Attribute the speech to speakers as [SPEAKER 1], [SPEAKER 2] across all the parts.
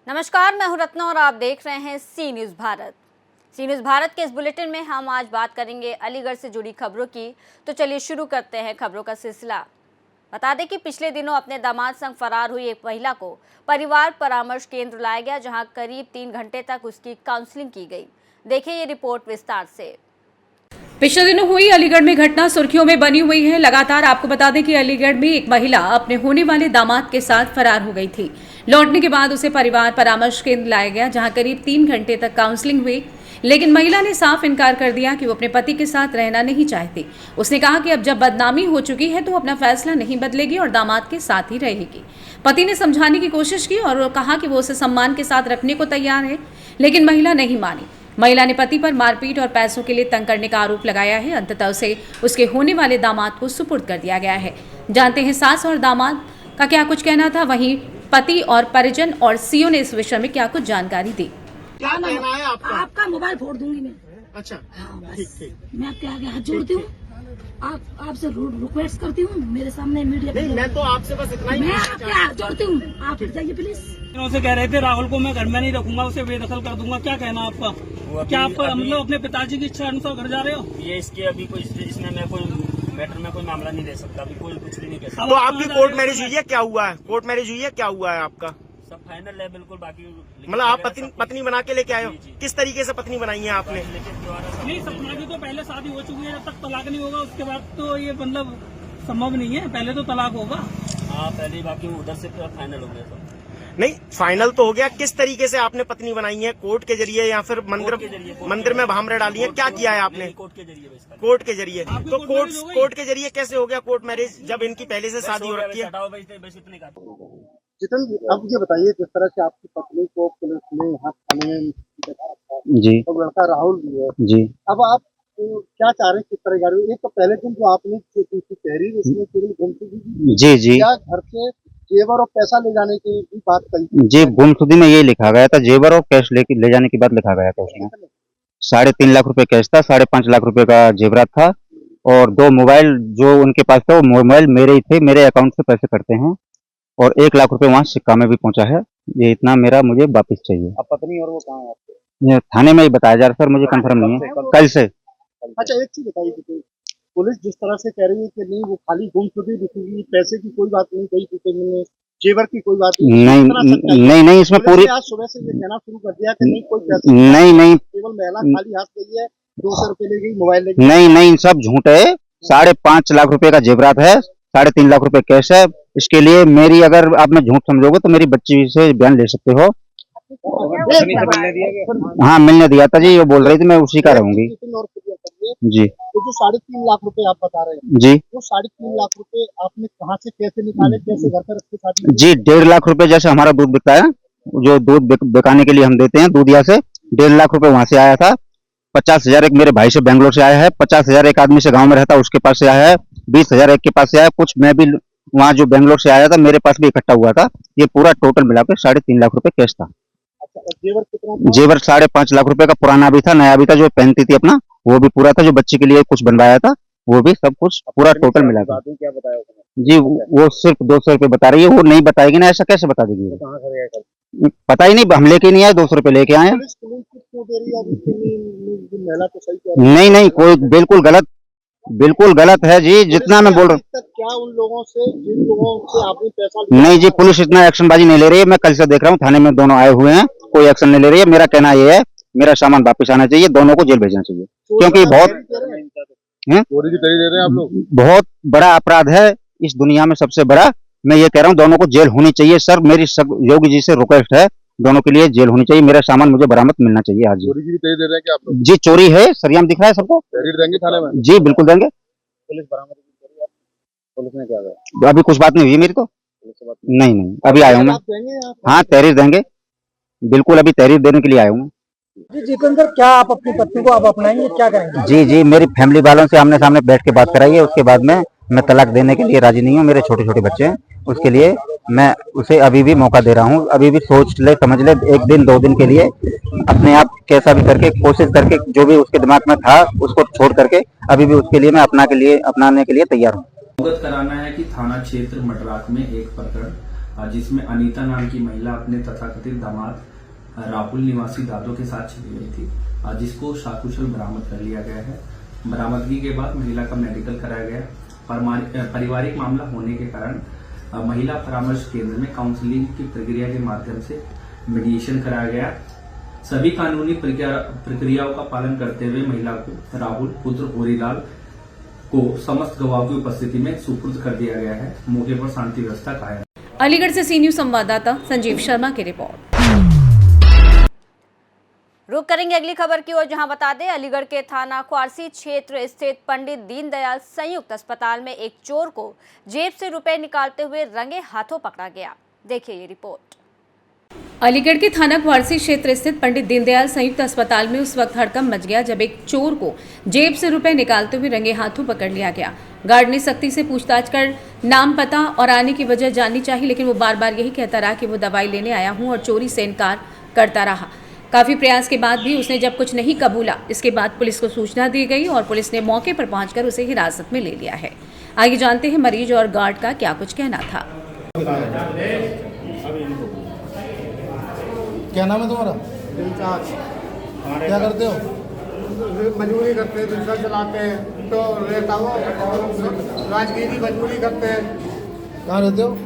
[SPEAKER 1] नमस्कार, मैं हूं रत्ना और आप देख रहे हैं सी न्यूज़ भारत। सी न्यूज़ भारत के इस बुलेटिन में हम आज बात करेंगे अलीगढ़ से जुड़ी खबरों की। तो चलिए शुरू करते हैं खबरों का सिलसिला। बता दें कि पिछले दिनों अपने दामाद संग फरार हुई एक महिला को परिवार परामर्श केंद्र लाया गया, जहां करीब 3 घंटे तक उसकी काउंसलिंग की गई। देखिए ये रिपोर्ट विस्तार से।
[SPEAKER 2] पिछले दिनों हुई अलीगढ़ में घटना सुर्खियों में बनी हुई है। लगातार आपको बता दें कि अलीगढ़ में एक महिला अपने होने वाले दामाद के साथ फरार हो गई थी। लौटने के बाद उसे परिवार परामर्श केंद्र लाया गया, जहां करीब 3 घंटे तक काउंसलिंग हुई, लेकिन महिला ने साफ इनकार कर दिया कि वो अपने पति के साथ रहना नहीं चाहती। उसने कहा कि अब जब बदनामी हो चुकी है तो अपना फैसला नहीं बदलेगी और दामाद के साथ ही रहेगी। पति ने समझाने की कोशिश की और कहा कि वो उसे सम्मान के साथ रखने को तैयार है, लेकिन महिला नहीं मानी। महिला ने पति पर मारपीट और पैसों के लिए तंग करने का आरोप लगाया है। अंततः उसे उसके होने वाले दामाद को सुपुर्द कर दिया गया है। जानते हैं सास और दामाद का क्या कुछ कहना था, वहीं पति और परिजन और सीओ ने इस विषय में क्या कुछ जानकारी दी।
[SPEAKER 3] क्या कहना है आपका?
[SPEAKER 4] आपका मोबाइल फोड़ दूंगी मैं।
[SPEAKER 3] अच्छा,
[SPEAKER 4] हाँ,
[SPEAKER 3] ठीक
[SPEAKER 4] बस
[SPEAKER 3] ठीक।
[SPEAKER 4] मैं आपके आगे हाथ जोड़ती हूँ, आपसे रिक्वेस्ट करती हूँ, मेरे सामने मीडिया
[SPEAKER 3] नहीं, मैं तो आपसे बस इतना ही
[SPEAKER 4] मैं आपके हाथ जोड़ती हूँ, आप हट जाइए प्लीज।
[SPEAKER 5] से कह रहे थे राहुल को मैं घर में नहीं रखूंगा, उसे बेदखल कर दूंगा। क्या कहना आपका? क्या आप मतलब अपने पिताजी की इच्छा अनुसार घर जा रहे हो?
[SPEAKER 6] ये इसके अभी कोई इसमें मैं कोई मैटर में कोई मामला नहीं दे सकता, अभी कोई कुछ भी नहीं कह सकता।
[SPEAKER 3] तो आपकी कोर्ट मैरिज हुई है? क्या हुआ है? कोर्ट मैरिज हुई है? क्या हुआ है आपका?
[SPEAKER 6] सब फाइनल है बिल्कुल। बाकी
[SPEAKER 3] मतलब आप पत्नी बना के लेके आए हो? किस तरीके से पत्नी बनाई है आपने?
[SPEAKER 5] नहीं, सपना की तो पहले शादी हो चुकी है, जब तक तलाक नहीं होगा उसके बाद तो ये मतलब संभव नहीं है। पहले तो तलाक होगा।
[SPEAKER 6] हाँ, पहले बाकी उधर से फाइनल हो गया सब।
[SPEAKER 3] नहीं, फाइनल तो हो गया। किस तरीके से आपने पत्नी बनाई है? कोर्ट के जरिए या फिर मंदिर में भामरे डाली है? क्या किया है आपने?
[SPEAKER 6] कोर्ट के जरिए।
[SPEAKER 3] कोर्ट के जरिए। तो कोर्ट के जरिए कैसे हो गया कोर्ट मैरिज, जब इनकी पहले से शादी हो रखी है?
[SPEAKER 7] जितन, अब ये बताइए, जिस तरह से आपकी पत्नी को पुलिस ने यहाँ थाने में
[SPEAKER 8] जी,
[SPEAKER 7] तो लड़का राहुल भी है
[SPEAKER 8] जी,
[SPEAKER 7] अब आप क्या चाह रहे हैं, किस तरह जा रहे हो? एक तो पहले दिन जो आपने तहरीर उसमें केवल गुमशुदगी
[SPEAKER 8] जी, जी,
[SPEAKER 7] क्या घर से जेवर और पैसा ले जाने की भी बात कही?
[SPEAKER 8] जी, गुमशुदगी में यही लिखा गया था, जेवर और कैश ले जाने की बात लिखा गया था उसमें। 3.5 लाख रुपए कैश था, 5.5 लाख रुपए का जेवरात था और 2 मोबाइल जो उनके पास था, वो मोबाइल मेरे ही थे, मेरे अकाउंट से पैसे कटते हैं और 1 लाख रुपए वहाँ सिक्का में भी पहुंचा है। ये इतना मुझे वापस चाहिए।
[SPEAKER 7] अब पत्नी और वो कहाँ है आपके?
[SPEAKER 8] ये थाने में ही बताया जा रहा सर, मुझे कंफर्म नहीं है, कल से।
[SPEAKER 7] अच्छा, एक चीज बताइए, पुलिस जिस तरह से कह रही है कि नहीं वो खाली गुमशुदगी दिखेगी, पैसे की कोई बात नहीं कही थी, जेवर की कोई बात
[SPEAKER 8] नहीं, इसमें पूरी
[SPEAKER 7] आज सुबह से ये कहना शुरू कर दिया कि नहीं कोई पैसे
[SPEAKER 8] नहीं,
[SPEAKER 7] केवल महिला खाली हाथ गई है, 200 रुपए ले गई, मोबाइल ले गई।
[SPEAKER 8] नहीं, सब झूठ है। 5.5 लाख रुपए का जेवरात है, 3.5 लाख रुपए कैश है। इसके लिए मेरी, अगर आप मैं झूठ समझोगे तो मेरी बच्ची से बयान ले सकते हो। हाँ, मिलने दिया था जी, वो बोल रही थी मैं उसी का रहूंगी जी।
[SPEAKER 7] तो जो 3.5 लाख रुपए आप बता रहे हैं
[SPEAKER 8] जी,
[SPEAKER 7] वो 3.5 लाख रुपए आपने कहाँ से कैसे निकाले, कैसे घर पर रखे शादी?
[SPEAKER 8] जी, 1.5 लाख रुपए जैसे हमारा दूध बिकता है, जो दूध बिकाने के लिए हम देते हैं दूधिया से, 1.5 लाख रुपए वहां से आया था। 50,000 एक मेरे भाई से बेंगलोर से आया है, 50,000 एक आदमी से गांव में रहता उसके पास से आया है, 20,000 एक के पास से आया, कुछ मैं भी वहाँ जो बेंगलोर से आया था मेरे पास भी इकट्ठा हुआ था। ये पूरा टोटल मिलाकर 3.5 लाख रुपए कैश था।
[SPEAKER 7] अच्छा, और जेवर कितना?
[SPEAKER 8] जेवर 5.5 लाख रुपए का पुराना भी था, नया भी था, जो पहनती थी अपना वो भी पूरा था, जो बच्चे के लिए कुछ बनवाया था वो भी, सब कुछ पूरा टोटल मिला था।
[SPEAKER 7] क्या बताया
[SPEAKER 8] जी, वो सिर्फ 200 रुपए बता रही है, वो नहीं बताएगी ना, ऐसा कैसे बता देगी?
[SPEAKER 7] कहाँ से गया?
[SPEAKER 8] पता ही नहीं, हम लेके नहीं आए, 200 रुपए लेके आए।
[SPEAKER 7] पुलिस क्यों दे रही है अभी कि महिला तो सही कह रही है?
[SPEAKER 8] नहीं, कोई बिल्कुल गलत है जी, जितना मैं बोल रहा हूँ।
[SPEAKER 7] क्या उन लोगों से, जिन लोगों से आपने पैसा
[SPEAKER 8] नहीं जी, पुलिस इतना एक्शनबाजी नहीं ले रही है। मैं कल से देख रहा हूँ थाने में दोनों आए हुए हैं, कोई एक्शन नहीं ले रही है। मेरा कहना ये है, मेरा सामान वापस आना चाहिए, दोनों को जेल भेजना चाहिए, क्योंकि बहुत
[SPEAKER 7] चोरी की तरी दे रहे हैं आप लोग।
[SPEAKER 8] बहुत बड़ा अपराध है इस दुनिया में, सबसे बड़ा। मैं ये कह रहा हूँ दोनों को जेल होनी चाहिए सर। मेरी योगी जी से रिक्वेस्ट है, दोनों के लिए जेल होनी चाहिए। मेरा सामान मुझे बरामद मिलना चाहिए आज।
[SPEAKER 7] चोरी की तरी दे रहे हैं क्या आप लोग?
[SPEAKER 8] जी, चोरी है, सरियाम दिख रहा है सबको।
[SPEAKER 7] देंगे थाने में?
[SPEAKER 8] जी बिल्कुल देंगे।
[SPEAKER 7] पुलिस बरामद करी? पुलिस ने क्या कहा?
[SPEAKER 8] अभी कुछ बात नहीं हुई मेरी तो। नहीं, अभी आया हूँ मैं। हाँ, तहरीर देंगे, बिल्कुल अभी तहरीर देने के लिए आया हूँ।
[SPEAKER 9] जी जितेंद्र, क्या आप अपनी पत्नी को आप अपनाएंगे, क्या करेंगे?
[SPEAKER 8] जी, मेरी फैमिली वालों से आमने सामने बैठ के बात कराइए, उसके बाद में मैं तलाक देने के लिए राजी नहीं हूँ। मेरे छोटे छोटे बच्चे हैं, उसके लिए मैं उसे अभी भी मौका दे रहा हूँ। अभी भी सोच ले, समझ ले, 1 दिन 2 दिन के लिए अपने आप कैसा भी करके कोशिश करके जो भी उसके दिमाग में था उसको छोड़ करके अभी भी उसके लिए मैं अपनाने के लिए तैयार हूँ।
[SPEAKER 10] अवगत कराना है कि थाना क्षेत्र मटराक में एक प्रकरण जिसमें अनीता नाम की महिला अपने तथाकथित दामाद राहुल निवासी दादो के साथ चली गई थी, जिसको सकुशल बरामद कर लिया गया है। बरामदगी के बाद महिला का मेडिकल कराया गया। पारिवारिक मामला होने के कारण महिला परामर्श केंद्र में काउंसलिंग की प्रक्रिया के माध्यम से मीडिएशन कराया गया। सभी कानूनी प्रक्रियाओं का पालन करते हुए महिला को राहुल पुत्र होरीलाल को समस्त गवाहों की उपस्थिति में सुपुर्द कर दिया गया है। मौके पर शांति व्यवस्था कायम।
[SPEAKER 2] अलीगढ़ से सी न्यूज संवाददाता संजीव शर्मा की रिपोर्ट।
[SPEAKER 1] रुक करेंगे अगली खबर की ओर, जहां बता दें अलीगढ़ के थाना क्वारसी क्षेत्र स्थित पंडित दीनदयाल संयुक्त अस्पताल में एक चोर को जेब से रुपए निकालते हुए रंगे हाथों पकड़ा गया। देखिए ये रिपोर्ट।
[SPEAKER 2] अलीगढ़ के थाना क्वारसी क्षेत्र स्थित पंडित दीनदयाल संयुक्त अस्पताल में उस वक्त हड़कंप मच गया जब एक चोर को जेब से रुपए निकालते हुए रंगे हाथों पकड़ लिया गया। गार्ड ने सख्ती से पूछताछ कर नाम, पता और आने की वजह जाननी चाहिए, लेकिन वो बार बार यही कहता रहा कि वो दवाई लेने आया हूं और चोरी से इनकार करता रहा। काफी प्रयास के बाद भी उसने जब कुछ नहीं कबूला, इसके बाद पुलिस को सूचना दी गई और पुलिस ने मौके पर पहुंचकर उसे हिरासत में ले लिया है। आगे जानते हैं मरीज और गार्ड का क्या कुछ कहना था।
[SPEAKER 9] क्या नाम है तुम्हारा? क्या करते हो?
[SPEAKER 11] मजदूरी करते हैं, रिक्शा चलाते हैं, तो रहता हो राजगीरी मजदूरी करते हैं।
[SPEAKER 9] कहाँ रहते हो?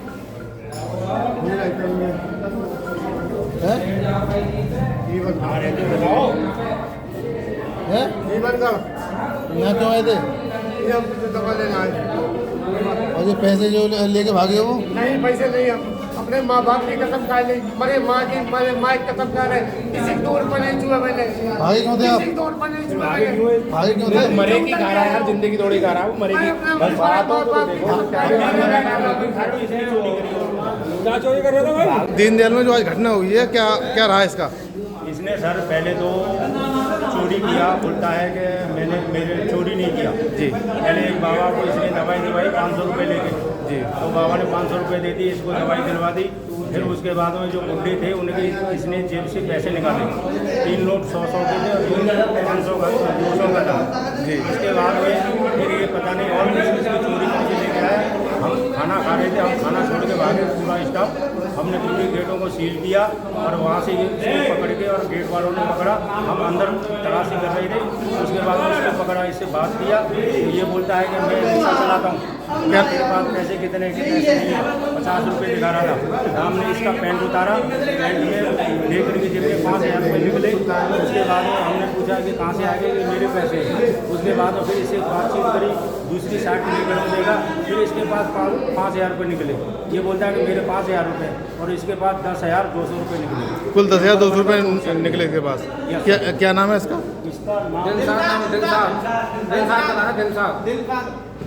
[SPEAKER 11] जीवनगढ़।
[SPEAKER 9] यहाँ क्यों आए थे?
[SPEAKER 11] ये हम दवा लेना आए।
[SPEAKER 9] और ये पैसे जो लेके भागे हो?
[SPEAKER 11] नहीं, पैसे नहीं, हम अपने माँ बाप की कसम खा ली, मरे माँ की कसम खा रहे, किसी दौर पर नहीं छुआ मैंने।
[SPEAKER 9] भागे क्यों थे आप?
[SPEAKER 11] किसी दौर पर नहीं छुआ।
[SPEAKER 9] भागे क्यों थे?
[SPEAKER 11] मरे की खा रहा है यार, जिंदगी थोड़ी खा रहा है, वो मरेगी।
[SPEAKER 5] क्या चोरी कर रहे थे भाई?
[SPEAKER 9] दीनदयाल में जो आज घटना हुई है, क्या क्या रहा इसका?
[SPEAKER 6] इसने सर पहले तो चोरी किया, बोलता है कि मेरे चोरी नहीं किया जी। पहले एक बाबा को इसने दवाई दिलवाई 500 रुपये लेके जी, तो बाबा ने 500 रुपये दे दी, इसको दवाई दिलवा दी। फिर उसके बाद में जो बुढ़े थे उनके इसने जेब से पैसे निकाले, 3 नोट 100 के थे और 500 का 200 का था जी। इसके बाद में फिर ये पता नहीं और किसी चोरी करके लेके आया। हम खाना खा रहे थे, हम खाना छोड़ के भागे पूरा स्टाफ, हमने पूरे गेटों को सील किया और वहाँ से इसको पकड़ के और गेट वालों ने पकड़ा। हम अंदर तलाशी कर रहे थे, उसके बाद में इसको पकड़ा, इससे बात किया। ये बोलता है कि मैं रिक्शा चलाता हूँ, क्या मेरे पास पैसे कितने नहीं है, 50 रुपये दिखा रहा था। हमने इसका पैंट उतारा, पैंट में लेकर के जेब में 5000 रुपये निकले। उसके बाद में हमने पूछा कि कहाँ से आ गए, कि मेरे पैसे हैं। उसके बाद में फिर इससे बातचीत करी, दूसरी साइड में निकल देगा, फिर इसके पास 5000 रुपये निकले। ये बोलता है कि मेरे 5000 रुपये और इसके पास 10,200 रुपये निकले।
[SPEAKER 9] कुल 10,200 रुपये निकले इसके पास। क्या नाम है इसका?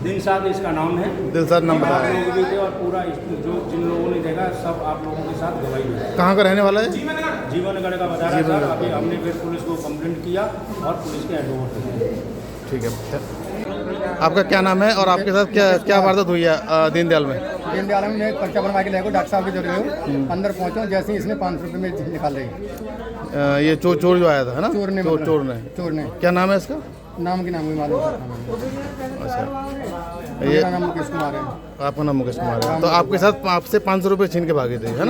[SPEAKER 6] दिलशाद इसका नाम है।
[SPEAKER 9] दिलशाद नाम बताया।
[SPEAKER 6] लोग भी थे और पूरा जो जिन लोगों ने देखा सब आप लोगों के साथ गवाही है।
[SPEAKER 9] कहाँ का रहने वाला है?
[SPEAKER 6] जीवनगढ़ का बता रहा था। अभी हमने फिर पुलिस को कंप्लेंट किया और पुलिस के हैंडओवर किया।
[SPEAKER 9] ठीक है, आपका क्या नाम है और आपके साथ क्या वारदात हुई है दीनदयाल में?
[SPEAKER 11] दीनदयाल में मैं पर्चा बनवा के लेकर डॉक्टर साहब के जरिए अंदर पहुँचा, जैसे ही इसने 500 रुपये में निकाल रही।
[SPEAKER 9] ये चोर जो आया था है ना?
[SPEAKER 11] चोर ने।
[SPEAKER 9] क्या नाम है इसका?
[SPEAKER 11] नाम की नाम मालूम।
[SPEAKER 9] अच्छा,
[SPEAKER 11] ये नाम मुकेश कुमार है।
[SPEAKER 9] आपका नाम मुकेश कुमार है। तो आपके साथ आपसे 500 रुपये छीन के भागे थे, है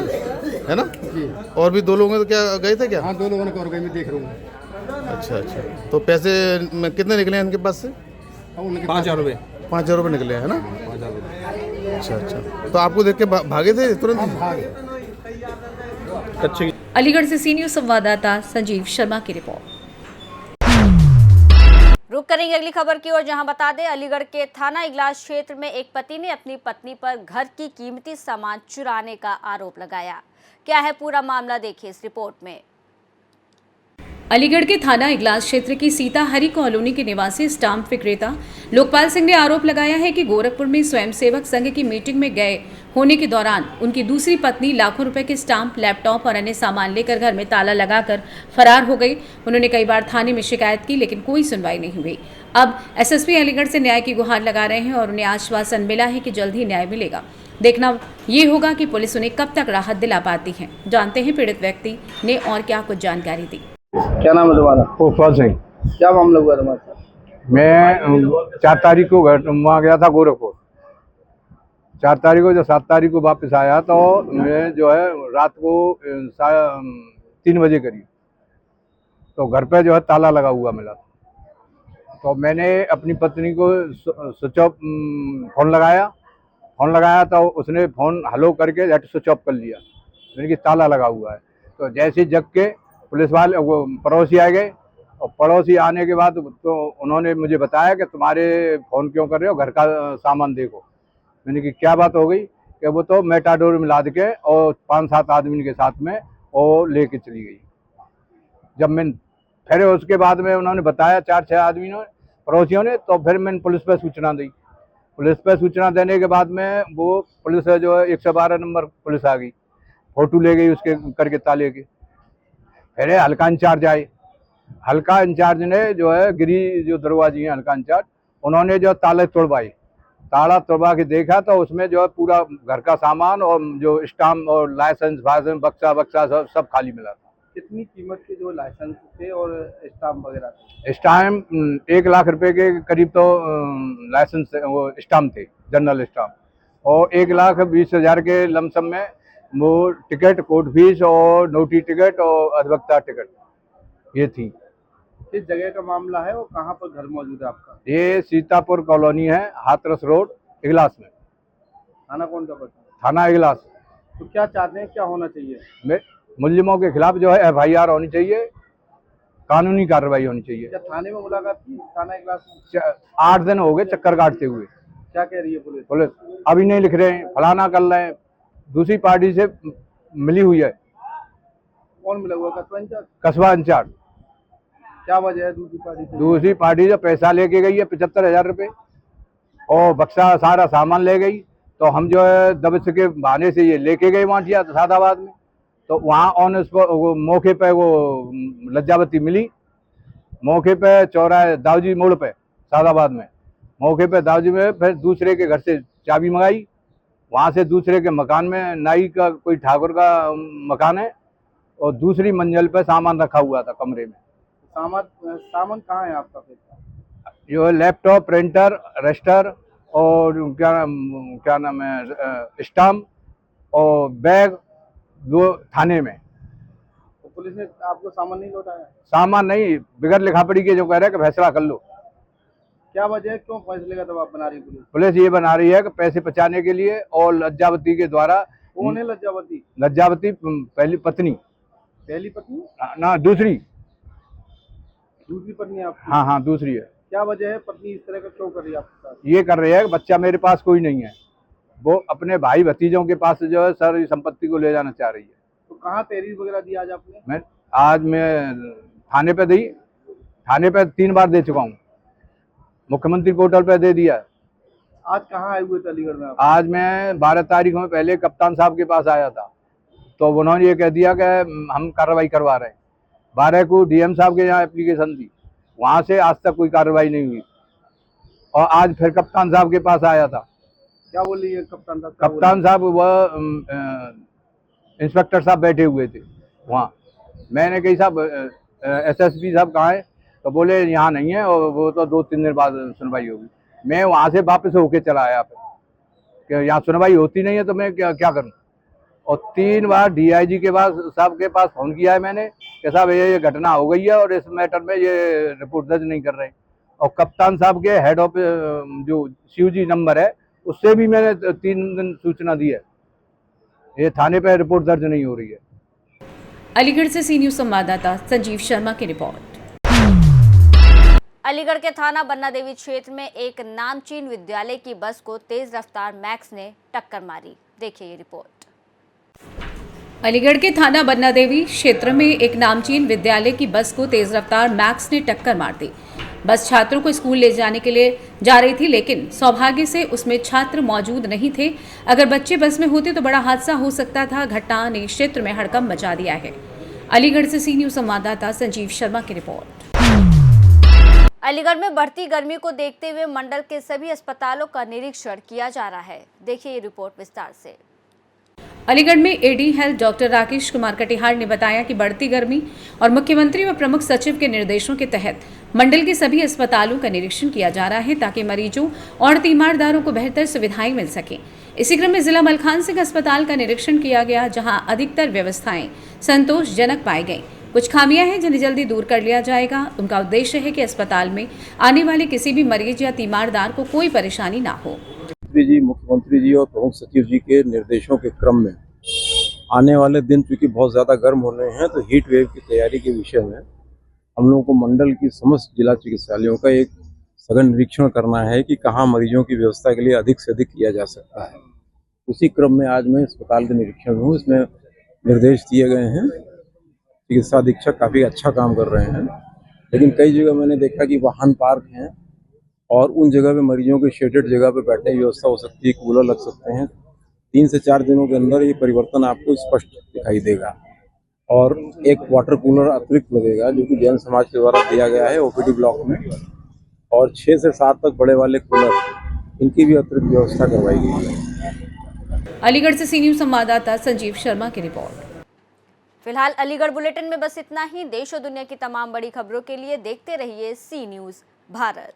[SPEAKER 9] ना?
[SPEAKER 11] जी।
[SPEAKER 9] और भी 2 लोगों तो क्या गए थे क्या?
[SPEAKER 11] हाँ, 2 लोगों ने और गए, मैं देख रहा हूँ।
[SPEAKER 9] अच्छा, तो पैसे कितने निकले इनके पास से?
[SPEAKER 11] 5,000 रुपये।
[SPEAKER 9] 5,000 रुपये निकले है ना? अच्छा, तो आपको देख के भागे थे तुरंत?
[SPEAKER 2] अच्छा। अलीगढ़ से सी न्यूज संवाददाता संजीव शर्मा की रिपोर्ट।
[SPEAKER 1] रुक करेंगे अगली खबर की ओर, जहां बता दें अलीगढ़ के थाना इगलास क्षेत्र में एक पति ने अपनी पत्नी पर घर की कीमती सामान चुराने का आरोप लगाया। क्या है पूरा मामला, देखिए इस रिपोर्ट में।
[SPEAKER 2] अलीगढ़ के थाना इगलास क्षेत्र की सीता हरी कॉलोनी के निवासी स्टाम्प विक्रेता लोकपाल सिंह ने आरोप लगाया है कि गोरखपुर में स्वयंसेवक संघ की मीटिंग में गए होने के दौरान उनकी दूसरी पत्नी लाखों रुपए के स्टाम्प, लैपटॉप और अन्य सामान लेकर घर में ताला लगाकर फरार हो गई। उन्होंने कई बार थाने में शिकायत की, लेकिन कोई सुनवाई नहीं हुई। अब एसएसपी अलीगढ़ से न्याय की गुहार लगा रहे हैं और उन्हें आश्वासन मिला है कि जल्द ही न्याय मिलेगा। देखना ये होगा कि पुलिस उन्हें कब तक राहत दिला पाती है। जानते हैं पीड़ित व्यक्ति ने और क्या कुछ जानकारी दी।
[SPEAKER 11] क्या नाम है तुम्हारा?
[SPEAKER 9] पुष्पा सिंह।
[SPEAKER 11] क्या मामला हुआ तुम्हारे साथ?
[SPEAKER 9] मैं 4 तारीख को वहाँ गया था गोरखपुर। 4 तारीख को, जब 7 तारीख को वापस आया तो मैं जो है रात को 3 बजे करीब तो घर पे जो है ताला लगा हुआ मिला। तो मैंने अपनी पत्नी को स्विच ऑफ फ़ोन लगाया तो उसने फ़ोन हेलो करके झट स्विच ऑफ कर लिया। मैंने कि ताला लगा हुआ है। तो जैसे ही जग के पुलिस वाले वो पड़ोसी आ गए और पड़ोसी आने के बाद तो उन्होंने मुझे बताया कि तुम्हारे फ़ोन क्यों कर रहे हो, घर का सामान देखो। मैंने कि क्या बात हो गई कि वो तो मेटाडोर में लाद के और 5-7 आदमी के साथ में वो लेके चली गई। जब मैं फिर उसके बाद में उन्होंने बताया 4-6 आदमियों पड़ोसियों ने, तो फिर मैंने पुलिस पे सूचना दी। पुलिस पे सूचना देने के बाद में वो पुलिस जो है 112 नंबर पुलिस आ गई, फोटो ले गई उसके करके ताले के। फिर हल्का इंचार्ज आए। हल्का इंचार्ज ने जो है गिरी जो दरवाजी हैं हल्का इंचार्ज, उन्होंने जो ताले तोड़वाए। ताला तोड़वा के देखा तो उसमें जो है पूरा घर का सामान और जो स्टाम्प और लाइसेंस बक्सा सब खाली मिला था।
[SPEAKER 11] कितनी कीमत के जो लाइसेंस थे और स्टाम्प वगैरह थे?
[SPEAKER 9] स्टाम्प 1 लाख रुपए के करीब तो लाइसेंस वो स्टाम्प थे, जनरल स्टाम्प, और 1,20,000 के लमसम में वो टिकट, कोर्ट फीस और नोटरी टिकट और अधिवक्ता टिकट ये थी।
[SPEAKER 11] किस जगह का मामला है और कहाँ पर घर मौजूद है आपका?
[SPEAKER 9] ये सीतापुर कॉलोनी है, हाथरस रोड, इगलास में।
[SPEAKER 11] थाना कौन सा पड़ता है?
[SPEAKER 9] थाना इगलास।
[SPEAKER 11] तो क्या चाहते हैं, क्या होना चाहिए?
[SPEAKER 9] मुल्जिमों के खिलाफ जो है FIR होनी चाहिए, कानूनी कार्रवाई होनी चाहिए।
[SPEAKER 11] क्या थाने में मुलाकात की? थाना इगलास में
[SPEAKER 9] 8 दिन हो गए चक्कर काटते हुए।
[SPEAKER 11] क्या कह रही है पुलिस?
[SPEAKER 9] पुलिस अभी नहीं लिख रहे हैं, फलाना कर रहे हैं, दूसरी पार्टी से मिली हुई है।
[SPEAKER 11] कौन मिला हुआ? कस्बा इंचार्ज?
[SPEAKER 9] कस्बा इंचार्ज।
[SPEAKER 11] क्या वजह है दूसरी पार्टी से?
[SPEAKER 9] दूसरी पार्टी जो पैसा लेके गई है 75,000 रुपये और बक्सा सारा सामान ले गई। तो हम जो है दबिश के बहाने से ये लेके गए वहाँ सादाबाद में। तो वहाँ ऑन स्पॉट मौके पे वो लज्जावती मिली, मौके पे चौराहे दाऊजी मोड़ पे सादाबाद में, मौके पे दाऊजी में। फिर दूसरे के घर से चाबी मंगाई, वहाँ से दूसरे के मकान में, नाई का कोई ठाकुर का मकान है, और दूसरी मंजिल पे सामान रखा हुआ था कमरे में।
[SPEAKER 11] सामान कहाँ है आपका?
[SPEAKER 9] जो है लैपटॉप, प्रिंटर, रजिस्टर और क्या नाम है स्टाम्प और बैग वो थाने में।
[SPEAKER 11] तो पुलिस ने आपको सामान नहीं लौटाया?
[SPEAKER 9] सामान नहीं, बगैर लिखापड़ी के जो कह रहे हैं कि फैसला कर लो।
[SPEAKER 11] क्या वजह है, क्यों फैसले का दबाव बना रही है
[SPEAKER 9] पुलिस ये बना रही है कि पैसे बचाने के लिए, और लज्जावती के द्वारा।
[SPEAKER 11] कौन है लज्जावती?
[SPEAKER 9] लज्जावती पहली पत्नी।
[SPEAKER 11] पहली पत्नी?
[SPEAKER 9] ना दूसरी
[SPEAKER 11] पत्नी आपकी?
[SPEAKER 9] हाँ दूसरी है।
[SPEAKER 11] क्या वजह है, पत्नी इस तरह का क्यों कर रही है आपके साथ?
[SPEAKER 9] ये कर रही है कि बच्चा मेरे पास कोई नहीं है, वो अपने भाई भतीजों के पास जो है सारी संपत्ति को ले जाना चाह रही है।
[SPEAKER 11] तो कहाँ तहरीर वगैरह दी आज आपने?
[SPEAKER 9] मैं थाने पे दी, थाने पे 3 बार दे चुका हूँ, मुख्यमंत्री पोर्टल पे दे दिया।
[SPEAKER 11] आज कहाँ आए हुए थे अलीगढ़ में आप?
[SPEAKER 9] आज मैं 12 तारीख में पहले कप्तान साहब के पास आया था, तो उन्होंने ये कह दिया कि हम कार्रवाई करवा रहे हैं। 12 को DM साहब के यहाँ एप्लीकेशन दी, वहाँ से आज तक कोई कार्रवाई नहीं हुई, और आज फिर कप्तान साहब के पास आया था।
[SPEAKER 11] क्या बोल रही है कप्तान साहब?
[SPEAKER 9] कप्तान साहब वह इंस्पेक्टर साहब बैठे हुए थे वहाँ। मैंने कही साहब SSP साहब कहाँ है, तो बोले यहाँ नहीं है, और वो तो 2-3 दिन बाद सुनवाई होगी। मैं वहाँ से वापस होके चला आया फिर कि यहाँ सुनवाई होती नहीं है तो मैं क्या करूँ। और 3 बार DIG के पास साहब के पास फ़ोन किया है मैंने कि साहब ये घटना हो गई है और इस मैटर में ये रिपोर्ट दर्ज नहीं कर रहे। और कप्तान साहब के हेड ऑफ जो COG नंबर है उससे भी मैंने 3 दिन सूचना दी है, ये थाने पर रिपोर्ट दर्ज नहीं हो रही है।
[SPEAKER 2] अलीगढ़ से सी न्यूज़ संवाददाता संजीव शर्मा की रिपोर्ट।
[SPEAKER 1] अलीगढ़ के थाना बन्ना देवी क्षेत्र में एक नामचीन विद्यालय की बस को तेज रफ्तार मैक्स ने टक्कर मारी। देखिए ये रिपोर्ट।
[SPEAKER 2] अलीगढ़ के थाना बन्ना देवी क्षेत्र में एक नामचीन विद्यालय की बस को तेज रफ्तार मैक्स ने टक्कर मार दी। बस छात्रों को स्कूल ले जाने के लिए जा रही थी, लेकिन सौभाग्य से उसमें छात्र मौजूद नहीं थे। अगर बच्चे बस में होते तो बड़ा हादसा हो सकता था। घटना ने क्षेत्र में हड़कंप मचा दिया है। अलीगढ़ से सी न्यूज़ संवाददाता संजीव शर्मा की रिपोर्ट।
[SPEAKER 1] अलीगढ़ में बढ़ती गर्मी को देखते हुए मंडल के सभी अस्पतालों का निरीक्षण किया जा रहा है। देखिए ये रिपोर्ट विस्तार से।
[SPEAKER 2] अलीगढ़ में AD health doctor Rakesh Kumar Katihar ने बताया कि बढ़ती गर्मी और मुख्यमंत्री व प्रमुख सचिव के निर्देशों के तहत मंडल के सभी अस्पतालों का निरीक्षण किया जा रहा है ताकि मरीजों और तीमारदारों को बेहतर सुविधाएं मिल सकें। इसी क्रम में जिला मलखान सिंह अस्पताल का निरीक्षण किया गया, जहां अधिकतर व्यवस्थाएं संतोषजनक पाई गई। कुछ खामियां हैं जिन्हें जल्दी दूर कर लिया जाएगा। उनका उद्देश्य है कि अस्पताल में आने वाले किसी भी मरीज या तीमारदार को कोई परेशानी ना हो।
[SPEAKER 12] मुख्यमंत्री जी और प्रमुख सचिव जी के निर्देशों के क्रम में आने वाले दिन चूंकि बहुत ज़्यादा गर्म होने हैं, तो हीट वेव की तैयारी के विषय में हम लोगों को मंडल की समस्त जिला चिकित्सालयों का एक सघन निरीक्षण करना है कि कहाँ मरीजों की व्यवस्था के लिए अधिक से अधिक किया जा सकता है। उसी क्रम में आज मैं अस्पताल के निरीक्षण में हूँ। इसमें निर्देश दिए गए हैं। चिकित्सा अधीक्षक काफ़ी अच्छा काम कर रहे हैं, लेकिन कई जगह मैंने देखा कि वाहन पार्क हैं और उन जगह पे मरीजों के शेडेड जगह पे बैठने की व्यवस्था हो सकती है, कूलर लग सकते हैं। 3 से 4 दिनों के अंदर ये परिवर्तन आपको स्पष्ट दिखाई देगा और एक वाटर कूलर अतिरिक्त लगेगा जो कि जैन समाज के द्वारा दिया गया है ओपीडी ब्लॉक में, और 6 से 7 तक बड़े वाले कूलर, इनकी भी अतिरिक्त व्यवस्था करवाई गई है।
[SPEAKER 2] अलीगढ़ से सी न्यूज़ संवाददाता संजीव शर्मा की रिपोर्ट।
[SPEAKER 1] फिलहाल अलीगढ़ बुलेटिन में बस इतना ही। देश और दुनिया की तमाम बड़ी खबरों के लिए देखते रहिए सी न्यूज़ भारत।